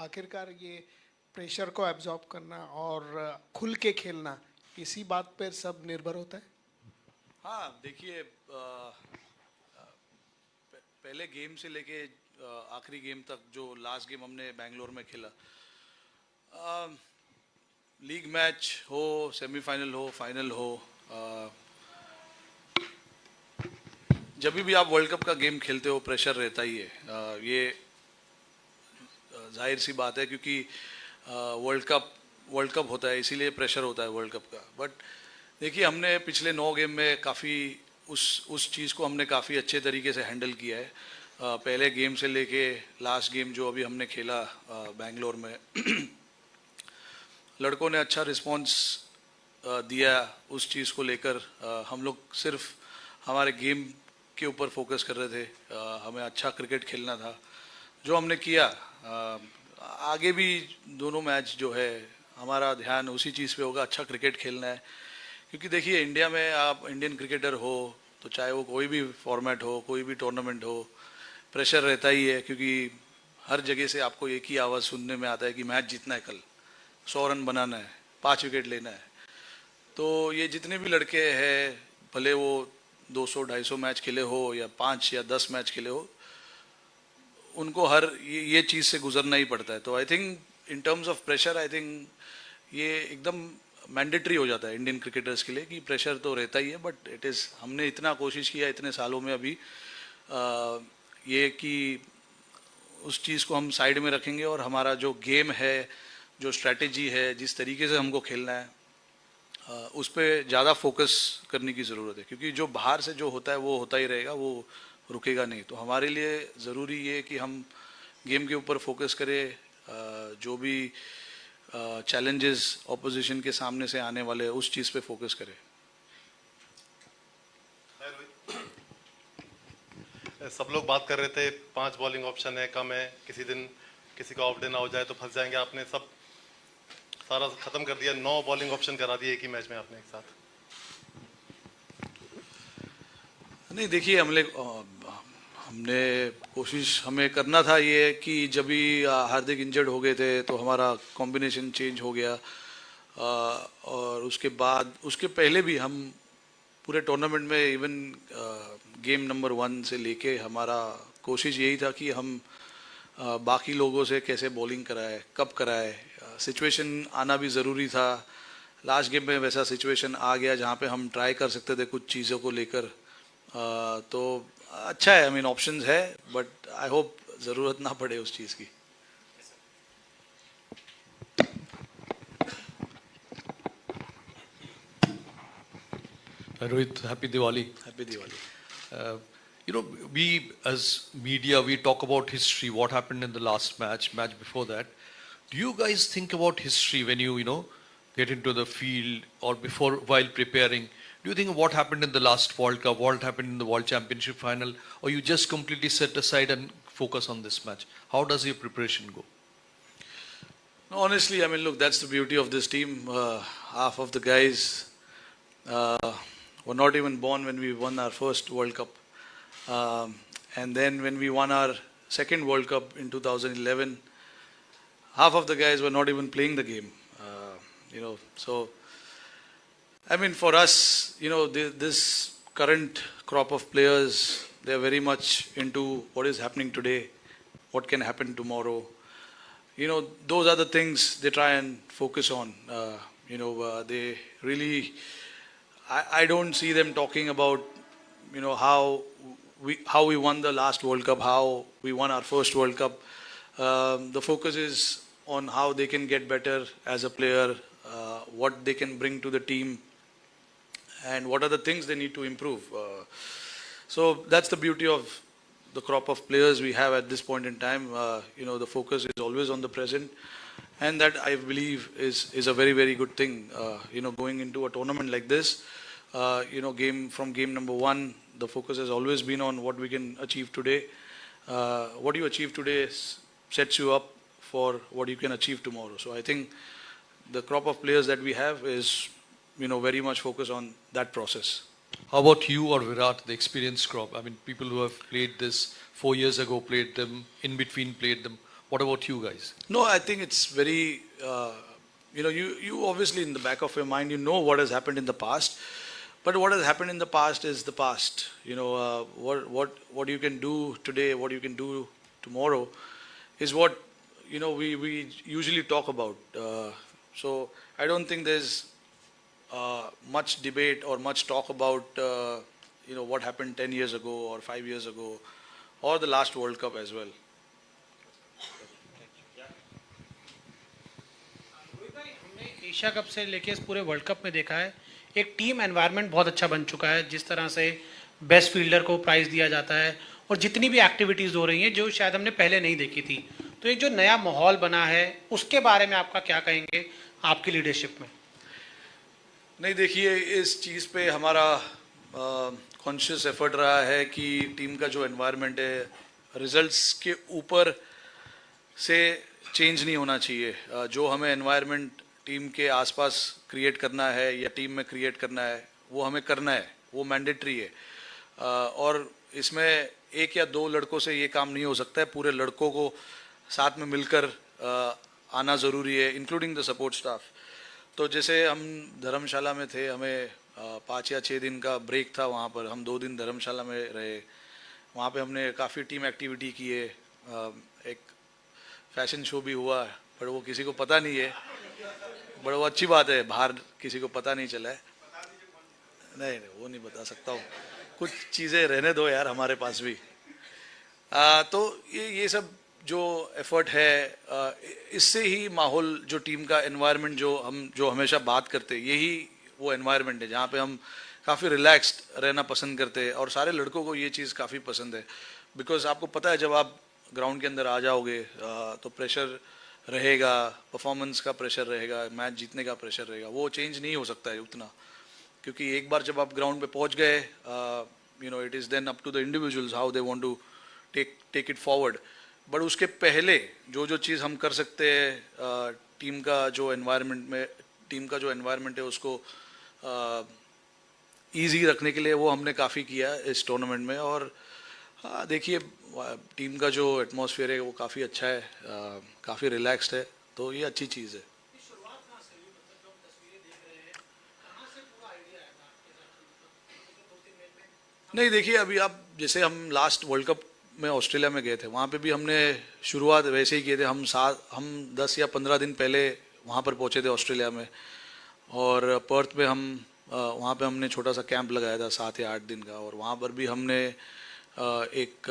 आखिरकार ये प्रेशर को एब्जॉर्ब करना और खुल के खेलना, इसी बात पर सब निर्भर होता है। हाँ देखिए, पहले गेम से लेके आखिरी गेम तक जो लास्ट गेम हमने बेंगलोर में खेला, लीग मैच हो, सेमीफाइनल हो, फाइनल हो, जब भी आप वर्ल्ड कप का गेम खेलते हो प्रेशर रहता ही है। ये जाहिर सी बात है, क्योंकि वर्ल्ड कप होता है, इसीलिए प्रेशर होता है वर्ल्ड कप का। बट देखिए, हमने पिछले 9 गेम में काफ़ी उस चीज़ को हमने काफ़ी अच्छे तरीके से हैंडल किया है। पहले गेम से लेके लास्ट गेम जो अभी हमने खेला बेंगलोर में लड़कों ने अच्छा रिस्पॉन्स दिया उस चीज़ को लेकर। हम लोग सिर्फ हमारे गेम के ऊपर फोकस कर रहे थे, हमें अच्छा क्रिकेट खेलना था, जो हमने किया। आगे भी दोनों मैच जो है हमारा ध्यान उसी चीज़ पे होगा, अच्छा क्रिकेट खेलना है। क्योंकि देखिए, इंडिया में आप इंडियन क्रिकेटर हो तो चाहे वो कोई भी फॉर्मेट हो, कोई भी टूर्नामेंट हो, प्रेशर रहता ही है। क्योंकि हर जगह से आपको एक ही आवाज़ सुनने में आता है कि मैच जीतना है, कल 100 रन बनाना है, 5 विकेट लेना है। तो ये जितने भी लड़के हैं, भले वो 200-250 मैच खेले हो या 5 या 10 मैच खेले हो, उनको हर ये चीज़ से गुजरना ही पड़ता है। तो I think in terms of pressure, I think ये एकदम मैंडेटरी हो जाता है इंडियन क्रिकेटर्स के लिए कि प्रेशर तो रहता ही है। बट इट इज़, हमने इतना कोशिश किया इतने सालों में अभी ये कि उस चीज़ को हम साइड में रखेंगे और हमारा जो गेम है, जो स्ट्रैटेजी है, जिस तरीके से हमको खेलना है, उस पर ज़्यादा फोकस करने की ज़रूरत है। क्योंकि जो बाहर से जो होता है वो होता ही रहेगा, वो रुकेगा नहीं। तो हमारे लिए ज़रूरी ये कि हम गेम के ऊपर फोकस करें, जो भी चैलेंजेस ऑपोजिशन के सामने से आने वाले हैं उस चीज़ पे फोकस करें। सब लोग बात कर रहे थे 5 बॉलिंग ऑप्शन है, कम है, किसी दिन किसी का ऑफ डे ना हो जाए तो फंस जाएंगे। आपने सब सारा खत्म कर दिया, 9 बॉलिंग ऑप्शन करा दिए एक ही मैच में आपने एक साथ। नहीं देखिए, हमने कोशिश हमें करना था ये कि जब भी हार्दिक इंजर्ड हो गए थे तो हमारा कॉम्बिनेशन चेंज हो गया। और उसके बाद, उसके पहले भी हम पूरे टूर्नामेंट में इवन गेम नंबर 1 से लेके हमारा कोशिश यही था कि हम बाकी लोगों से कैसे बॉलिंग कराए, कब कराए, सिचुएशन आना भी ज़रूरी था। लास्ट गेम में वैसा सिचुएशन आ गया जहाँ पे हम ट्राई कर सकते थे कुछ चीज़ों को लेकर। तो अच्छा है, आई मीन ऑप्शंस है, बट आई होप ज़रूरत ना पड़े उस चीज़ की। Rohit, happy Diwali. Happy Diwali. We as media, we talk about history, what happened in the last match before that. Do you guys think about history when you get into the field or before, while preparing? Do you think of what happened in the last World Cup, what happened in the World Championship final, or you just completely set aside and focus on this match? How does your preparation go? No, honestly, I mean, look, that's the beauty of this team. Half of the guys were not even born when we won our first World Cup. And then when we won our second World Cup in 2011, half of the guys were not even playing the game. So, I mean, for us, this current crop of players, they're very much into what is happening today, what can happen tomorrow. Those are the things they try and focus on. They really, I don't see them talking about, how we won the last World Cup, how we won our first World Cup. The focus is on how they can get better as a player, what they can bring to the team, and what are the things they need to improve. So that's the beauty of the crop of players we have at this point in time. The focus is always on the present, and that I believe is a very, very good thing. Going into a tournament like this, game number 1, the focus has always been on what we can achieve today. What you achieve today sets you up for what you can achieve tomorrow. So I think the crop of players that we have is, very much focused on that process. How about you or Virat, the experienced crop? I mean, people who have played this 4 years ago, played them, in between played them. What about you guys? No, I think it's very, you obviously in the back of your mind, you know what has happened in the past, but what has happened in the past is the past. What you can do today, what you can do tomorrow, is what we usually talk about. So I don't think there's much debate or much talk about what happened 10 years ago or 5 years ago, or the last World Cup as well. Rohit भाई, हमने Asia cup से लेके इस पूरे world cup में देखा है एक टीम एनवायरनमेंट बहुत अच्छा बन चुका है, जिस तरह से बेस्ट फील्डर को प्राइज दिया जाता है और जितनी भी एक्टिविटीज़ हो रही हैं जो शायद हमने पहले नहीं देखी थी, तो एक जो नया माहौल बना है उसके बारे में आपका क्या कहेंगे आपकी लीडरशिप में? नहीं, देखिए, इस चीज़ पे हमारा कॉन्शियस एफर्ट रहा है कि टीम का जो एनवायरनमेंट है रिजल्ट्स के ऊपर से चेंज नहीं होना चाहिए। जो हमें एनवायरनमेंट टीम के आसपास क्रिएट करना है या टीम में क्रिएट करना है वो हमें करना है, वो मैंडेटरी है। और इसमें एक या दो लड़कों से ये काम नहीं हो सकता है, पूरे लड़कों को साथ में मिलकर आना ज़रूरी है, इंक्लूडिंग द सपोर्ट स्टाफ। तो जैसे हम धर्मशाला में थे, हमें 5 या 6 दिन का ब्रेक था, वहाँ पर हम 2 दिन धर्मशाला में रहे। वहाँ पे हमने काफ़ी टीम एक्टिविटी की है, एक फैशन शो भी हुआ, पर वो किसी को पता नहीं है, बड़ा वो अच्छी बात है, बाहर किसी को पता नहीं चला है। नहीं, वो नहीं बता सकता हूँ, कुछ चीज़ें रहने दो यार हमारे पास भी। तो ये सब जो एफर्ट है, इससे ही माहौल, जो टीम का एनवायरनमेंट जो हमेशा बात करते हैं, यही वो एनवायरनमेंट है जहाँ पे हम काफ़ी रिलैक्स्ड रहना पसंद करते हैं। और सारे लड़कों को ये चीज़ काफ़ी पसंद है, बिकॉज आपको पता है जब आप ग्राउंड के अंदर आ जाओगे तो प्रेशर रहेगा, परफॉर्मेंस का प्रेशर रहेगा, मैच जीतने का प्रेशर रहेगा, वो चेंज नहीं हो सकता है उतना, क्योंकि एक बार जब आप ग्राउंड पे पहुंच गए, it is then up to the individuals how they want to take it forward. But उसके पहले जो चीज़ हम कर सकते हैं टीम का जो एनवायरनमेंट है उसको ईजी रखने के लिए, वो हमने काफ़ी किया इस टूर्नामेंट में। और देखिए, टीम का जो एटमॉस्फेयर है वो काफ़ी अच्छा है, काफ़ी रिलैक्स्ड है, तो ये अच्छी चीज़ है। नहीं, देखिए, अभी आप जैसे हम लास्ट वर्ल्ड कप में ऑस्ट्रेलिया में गए थे, वहाँ पे भी हमने शुरुआत वैसे ही किए थे। हम 10 या 15 दिन पहले वहाँ पर पहुँचे थे ऑस्ट्रेलिया में, और पर्थ में वहाँ पे हमने छोटा सा कैंप लगाया था 7 या 8 दिन का। और वहाँ पर भी हमने एक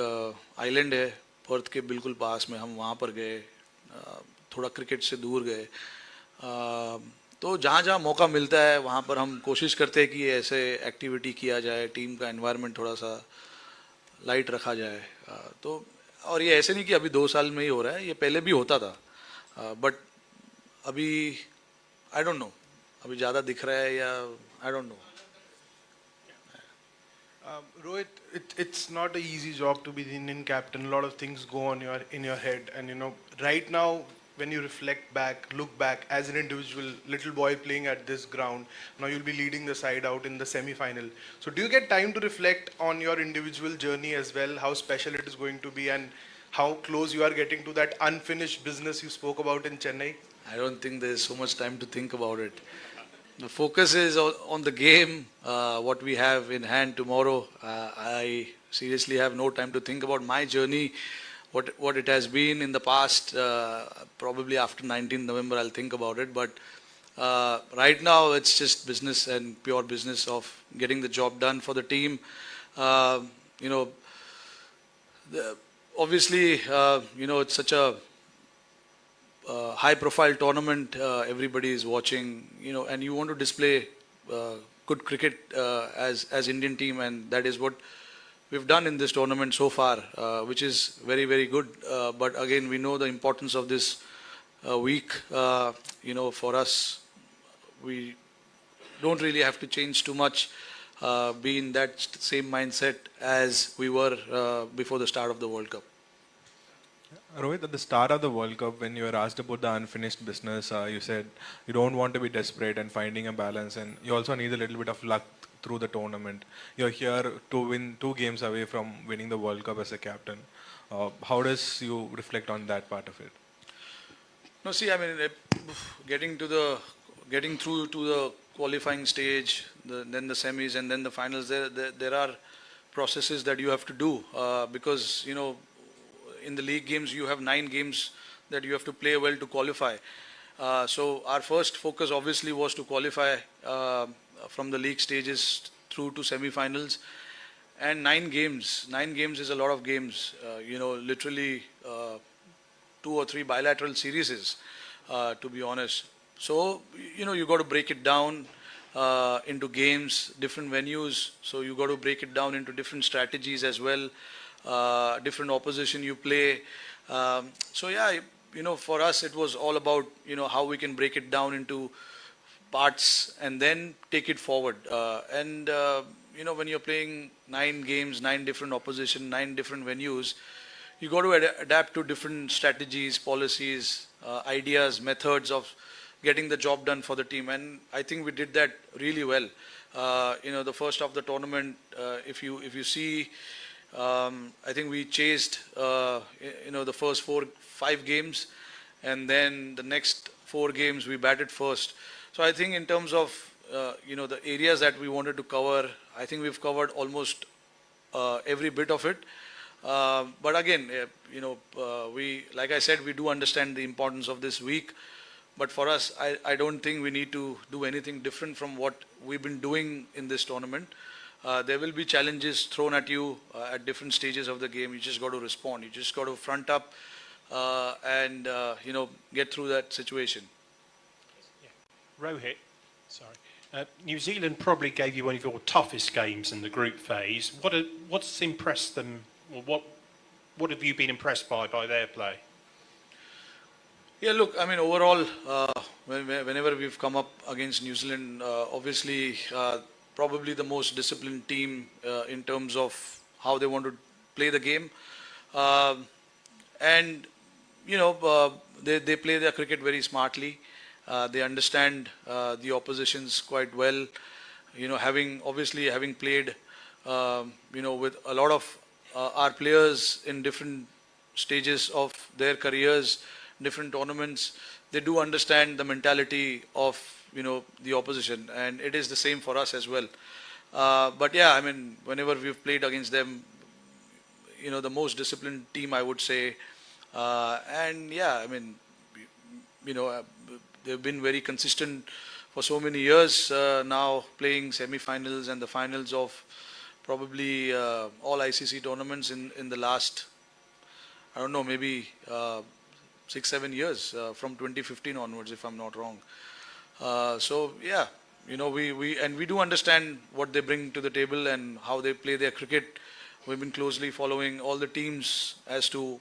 आइलैंड है पर्थ के बिल्कुल पास में, हम वहाँ पर गए, थोड़ा क्रिकेट से दूर गए। तो जहाँ जहाँ मौका मिलता है वहाँ पर हम कोशिश करते हैं कि ऐसे एक्टिविटी किया जाए, टीम का एनवायरनमेंट थोड़ा सा लाइट रखा जाए। तो और ये ऐसे नहीं कि अभी 2 साल में ही हो रहा है, ये पहले भी होता था, बट अभी आई डोंट नो, अभी ज़्यादा दिख रहा है या I don't know. Rohit, it's not an easy job to be the Indian captain. A lot of things go on in your head, and right now, when you reflect back, look back as an individual, little boy playing at this ground, now you'll be leading the side out in the semi-final. So, do you get time to reflect on your individual journey as well? How special it is going to be, and how close you are getting to that unfinished business you spoke about in Chennai? I don't think there's so much time to think about it. The focus is on the game, what we have in hand tomorrow. I seriously have no time to think about my journey, what it has been in the past. Probably after 19th November I'll think about it. But right now it's just business and pure business of getting the job done for the team. Obviously, it's such a high-profile tournament. Everybody is watching, and you want to display good cricket as Indian team, and that is what we've done in this tournament so far, which is very, very good. But again, we know the importance of this week. For us, we don't really have to change too much, be in that same mindset as we were before the start of the World Cup. Rohit, at the start of the World Cup, when you were asked about the unfinished business, you said you don't want to be desperate and finding a balance, and you also need a little bit of luck through the tournament. You're here to win 2 games away from winning the World Cup as a captain. How does you reflect on that part of it? No, see, I mean, getting through to the qualifying stage, then the semis, and then the finals. There are processes that you have to do because in the league games you have 9 games that you have to play well to qualify. So our first focus obviously was to qualify from the league stages through to semi-finals. And 9 games is a lot of games. Literally 2 or 3 bilateral series, to be honest. So you got to break it down into games, different venues. So you got to break it down into different strategies as well, different opposition you play. So yeah, for us it was all about how we can break it down into parts and then take it forward. When you're playing 9 games, 9 different opposition, 9 different venues, you got to adapt to different strategies, policies, ideas, methods of getting the job done for the team. And I think we did that really well. The first of the tournament, if you see, I think we chased the first 5 games, and then the next 4 games we batted first. So I think in terms of the areas that we wanted to cover, I think we've covered almost every bit of it. But again, like I said, we do understand the importance of this week. But for us, I don't think we need to do anything different from what we've been doing in this tournament. There will be challenges thrown at you at different stages of the game. You just got to respond. You just got to front up and get through that situation. Rohit, sorry. New Zealand probably gave you one of your toughest games in the group phase. What's impressed them, or what have you been impressed by their play? Yeah, look, I mean, overall, whenever we've come up against New Zealand, obviously, probably the most disciplined team in terms of how they want to play the game. They play their cricket very smartly. They understand the oppositions quite well. Having played, with a lot of our players in different stages of their careers, different tournaments, they do understand the mentality of the opposition, and it is the same for us as well. But yeah, I mean, whenever we've played against them, the most disciplined team, I would say. And yeah, I mean, they've been very consistent for so many years now, playing semi-finals and the finals of probably all ICC tournaments in the last, I don't know, maybe 6-7 years, from 2015 onwards, if I'm not wrong. So yeah, we do understand what they bring to the table and how they play their cricket. We've been closely following all the teams as to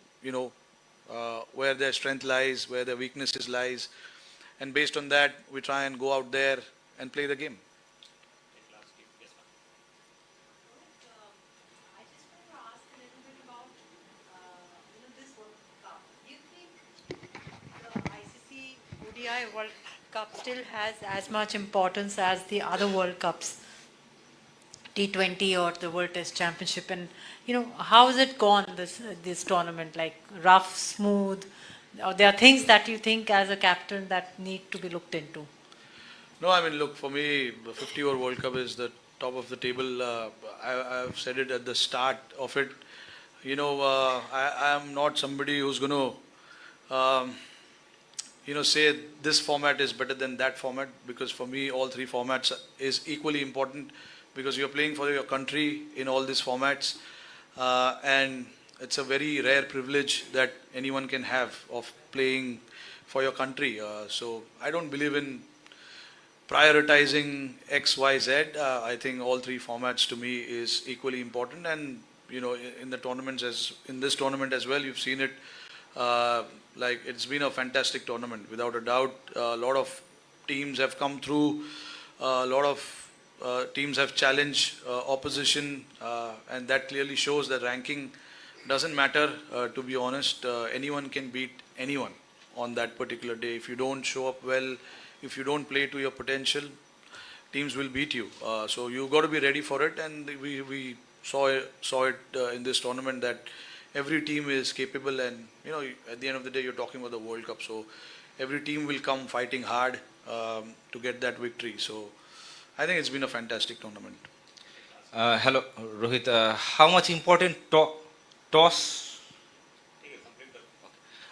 where their strength lies, where their weaknesses lies, and based on that, we try and go out there and play the game. I just want to ask a little bit about this World Cup. Do you think the ICC ODI World Cup still has as much importance as the other World Cups, T20 or the World Test Championship? And how has it gone, this tournament? Like rough, smooth? Or there are things that you think as a captain that need to be looked into? No, I mean, look, for me, the 50-over World Cup is the top of the table. I've said it at the start of it. I am not somebody who's going to, say this format is better than that format, because for me, all 3 formats is equally important, because you're playing for your country in all these formats. And it's a very rare privilege that anyone can have of playing for your country. So I don't believe in prioritizing X, Y, Z. I think all 3 formats to me is equally important. And in the tournaments, in this tournament as well, you've seen it. Like, it's been a fantastic tournament, without a doubt. A lot of teams have come through. A lot of teams have challenged opposition, and that clearly shows that ranking doesn't matter, to be honest. Anyone can beat anyone on that particular day. If you don't show up well, if you don't play to your potential, teams will beat you. So you've got to be ready for it, and we saw it in this tournament that every team is capable, and at the end of the day, you're talking about the World Cup, so every team will come fighting hard to get that victory. So I think it's been a fantastic tournament. Hello, Rohit. How much important toss?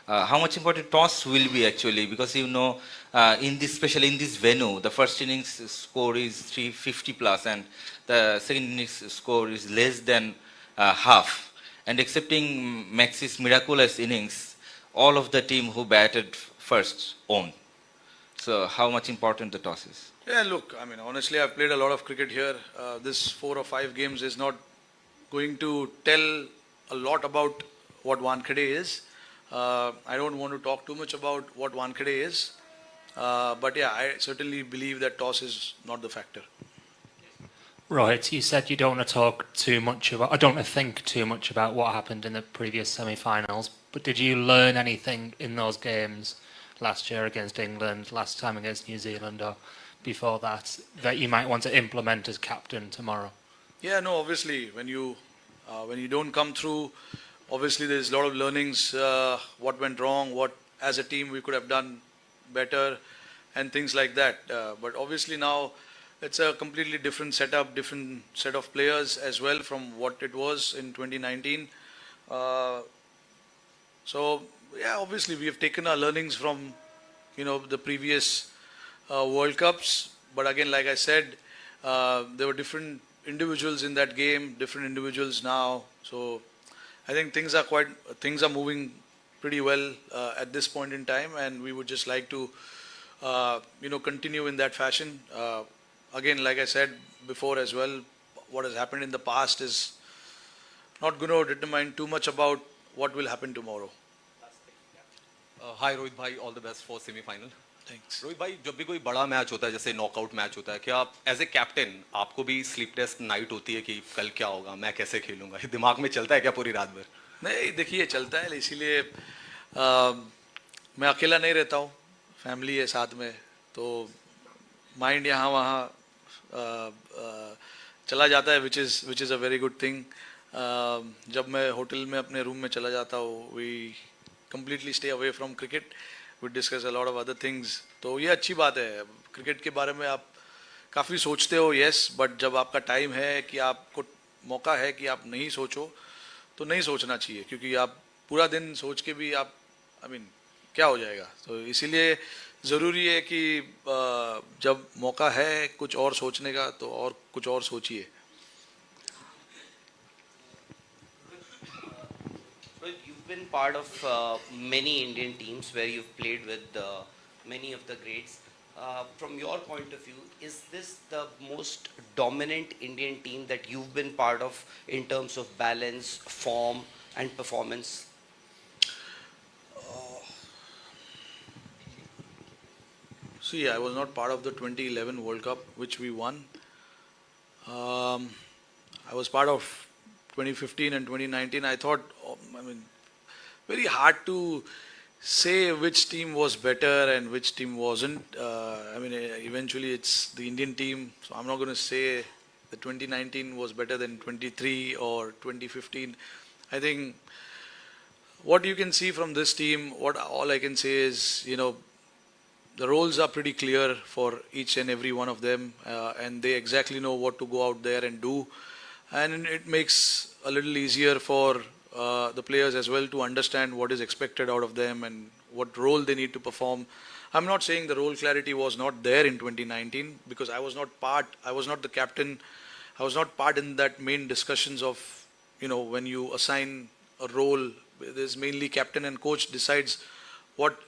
How much important toss will be actually, because in this, especially in this venue, the first innings score is 350 plus, and the second innings score is less than half. And excepting Max's miraculous innings, all of the team who batted first won. So how much important the toss is? Yeah, look, I mean, honestly, I've played a lot of cricket here. This 4 or 5 games is not going to tell a lot about what Wankhede is. I don't want to talk too much about what Wankhede is. But yeah, I certainly believe that toss is not the factor. Right, you said you don't want to talk too much about, I don't want to think too much about what happened in the previous semi-finals, but did you learn anything in those games last year against England, last time against New Zealand, or before that you might want to implement as captain tomorrow? Yeah, no, obviously, when you don't come through, obviously there's a lot of learnings, what went wrong, what as a team we could have done better, and things like that. But obviously now it's a completely different setup, different set of players as well from what it was in 2019. So yeah, obviously we have taken our learnings from the previous World Cups. But again, like I said, there were different individuals in that game, different individuals now. So I think things are moving pretty well at this point in time, and we would just like to continue in that fashion. Again, like I said before as well, what has happened in the past is not going to determine too much about what will happen tomorrow. Hi Rohit bhai, all the best for semi-final. Thanks. Rohit भाई, जब भी कोई बड़ा match होता है, जैसे knockout match होता है, क्या आप एज ए कैप्टन आपको भी स्लीपलेस नाइट होती है कि कल क्या होगा, मैं कैसे खेलूंगा, ये दिमाग में चलता है क्या पूरी रात भर? नहीं, देखिए चलता है, इसीलिए मैं अकेला नहीं रहता हूँ, फैमिली है साथ में, तो माइंड यहाँ वहाँ चला जाता है, which is a very good thing. जब मैं होटल में अपने रूम में चला जाता हूँ, we completely stay away from cricket. We discuss a lot of other things. तो ये अच्छी बात है, क्रिकेट के बारे में आप काफ़ी सोचते हो, yes, बट जब आपका टाइम है कि आपको मौका है कि आप नहीं सोचो, तो नहीं सोचना चाहिए, क्योंकि आप पूरा दिन सोच के भी आप क्या हो जाएगा. तो इसीलिए ज़रूरी है कि जब मौका है कुछ और सोचने का, तो और कुछ और सोचिए. You've been part of many Indian teams where you've played with many of the greats. From your point of view, is this the most dominant Indian team that you've been part of in terms of balance, form and performance? See, I was not part of the 2011 World Cup, which we won. I was part of 2015 and 2019. I thought, very hard to say which team was better and which team wasn't. Eventually it's the Indian team, so I'm not going to say the 2019 was better than 23 or 2015. I think what you can see from this team, all I can say is, the roles are pretty clear for each and every one of them, and they exactly know what to go out there and do. And it makes a little easier for the players as well to understand what is expected out of them and what role they need to perform. I'm not saying the role clarity was not there in 2019, because I was not the captain, I was not part in that main discussions of, when you assign a role, there's mainly captain and coach decides what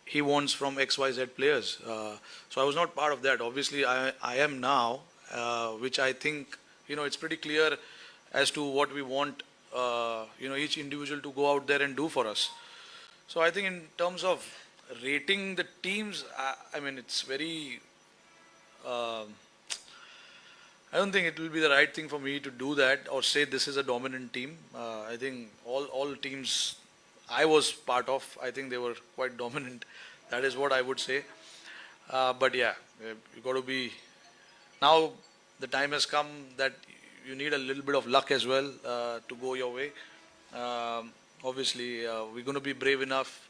he wants from XYZ players. So I was not part of that. Obviously, I am now, which I think, it's pretty clear as to what we want, each individual to go out there and do for us. So I think in terms of rating the teams, it's very, I don't think it will be the right thing for me to do that or say this is a dominant team. I think all teams I was part of, I think they were quite dominant. That is what I would say. But yeah, you got to be, now the time has come that you need a little bit of luck as well to go your way. obviously, we're going to be brave enough,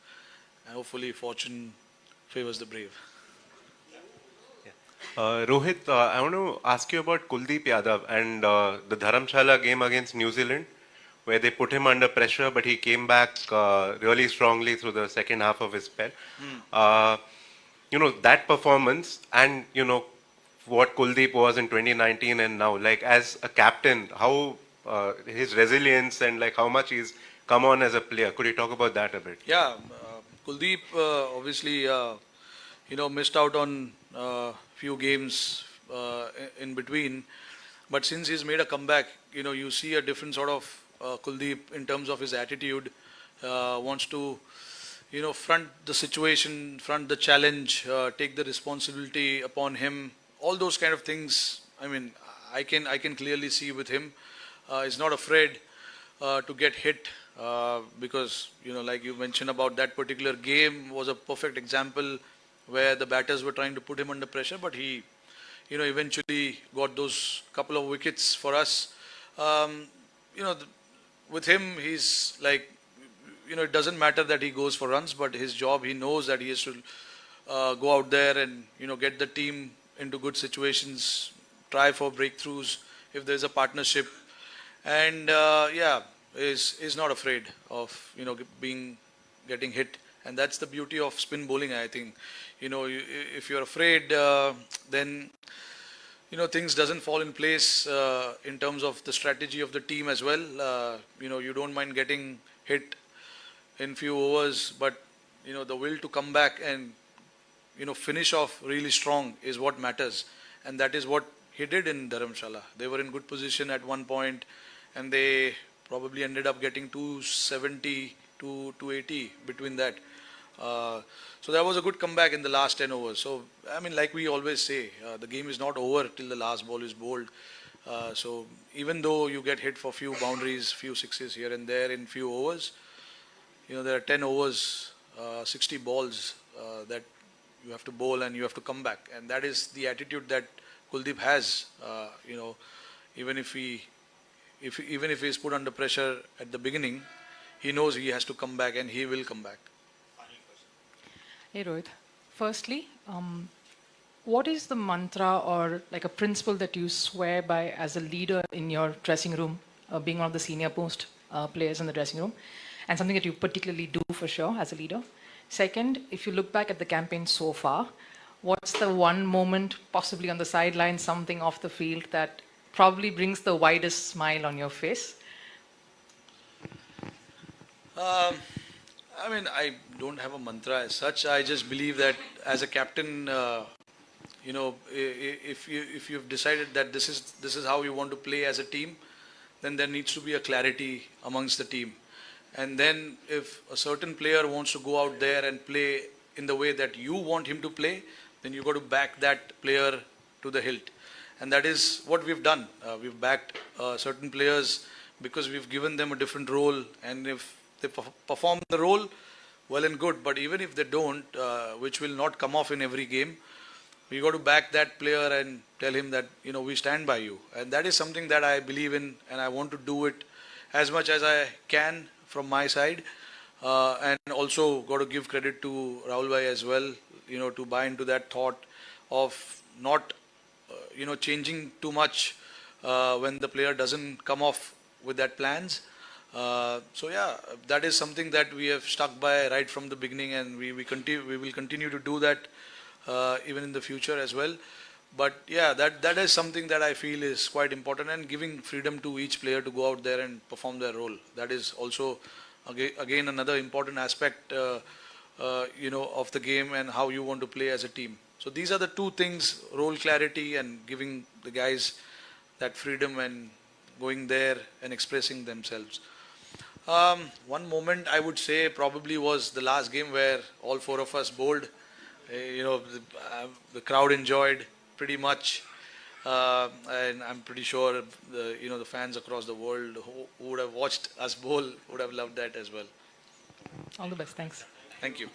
and hopefully, fortune favors the brave. Rohit, I want to ask you about Kuldeep Yadav and the Dharamshala game against New Zealand, where they put him under pressure, but he came back really strongly through the second half of his spell. That performance and, what Kuldeep was in 2019 and now, like as a captain, how his resilience and like how much he's come on as a player. Could you talk about that a bit? Yeah, Kuldeep obviously, missed out on few games in between, but since he's made a comeback, you see a different sort of Kuldeep in terms of his attitude. Wants to, front the situation, front the challenge, take the responsibility upon him. All those kind of things. I mean, I can clearly see with him. He's not afraid to get hit because like you mentioned about that particular game was a perfect example where the batters were trying to put him under pressure, but he eventually got those couple of wickets for us. With him, he's like, it doesn't matter that he goes for runs, but his job, he knows that he has to go out there and get the team into good situations, try for breakthroughs if there's a partnership, and is not afraid of getting hit, and that's the beauty of spin bowling. I think if you're afraid, then things doesn't fall in place in terms of the strategy of the team as well. You don't mind getting hit in few overs, but the will to come back and finish off really strong is what matters, and that is what he did in Dharamshala. They were in good position at one point, and they probably ended up getting 270 to 280 between that. So that was a good comeback in the last 10 overs. So, I mean, like we always say, the game is not over till the last ball is bowled. So even though you get hit for few boundaries, few sixes here and there in few overs, there are 10 overs, 60 balls that you have to bowl and you have to come back. And that is the attitude that Kuldeep has. Even if he is put under pressure at the beginning, he knows he has to come back and he will come back. Hey Rohit, firstly, what is the mantra or like a principle that you swear by as a leader in your dressing room, being one of the senior post players in the dressing room, and something that you particularly do for sure as a leader? Second, if you look back at the campaign so far, what's the one moment, possibly on the sideline, something off the field that probably brings the widest smile on your face? I mean, I don't have a mantra as such. I just believe that as a captain, if you've decided that this is how you want to play as a team, then there needs to be a clarity amongst the team. And then if a certain player wants to go out there and play in the way that you want him to play, then you got to back that player to the hilt. And that is what we've done. We've backed certain players because we've given them a different role, and if they perform the role, well and good. But even if they don't, which will not come off in every game, we got to back that player and tell him that we stand by you. And that is something that I believe in, and I want to do it as much as I can from my side. And also got to give credit to Rahul Bhai as well, to buy into that thought of not changing too much when the player doesn't come off with that plans. So yeah, that is something that we have stuck by right from the beginning, and we will continue to do that even in the future as well. But yeah, that is something that I feel is quite important, and giving freedom to each player to go out there and perform their role. That is also again another important aspect of the game and how you want to play as a team. So these are the two things: role clarity and giving the guys that freedom and going there and expressing themselves. One moment I would say probably was the last game where all four of us bowled. The crowd enjoyed pretty much, and I'm pretty sure the fans across the world who would have watched us bowl would have loved that as well. All the best. Thanks. Thank you.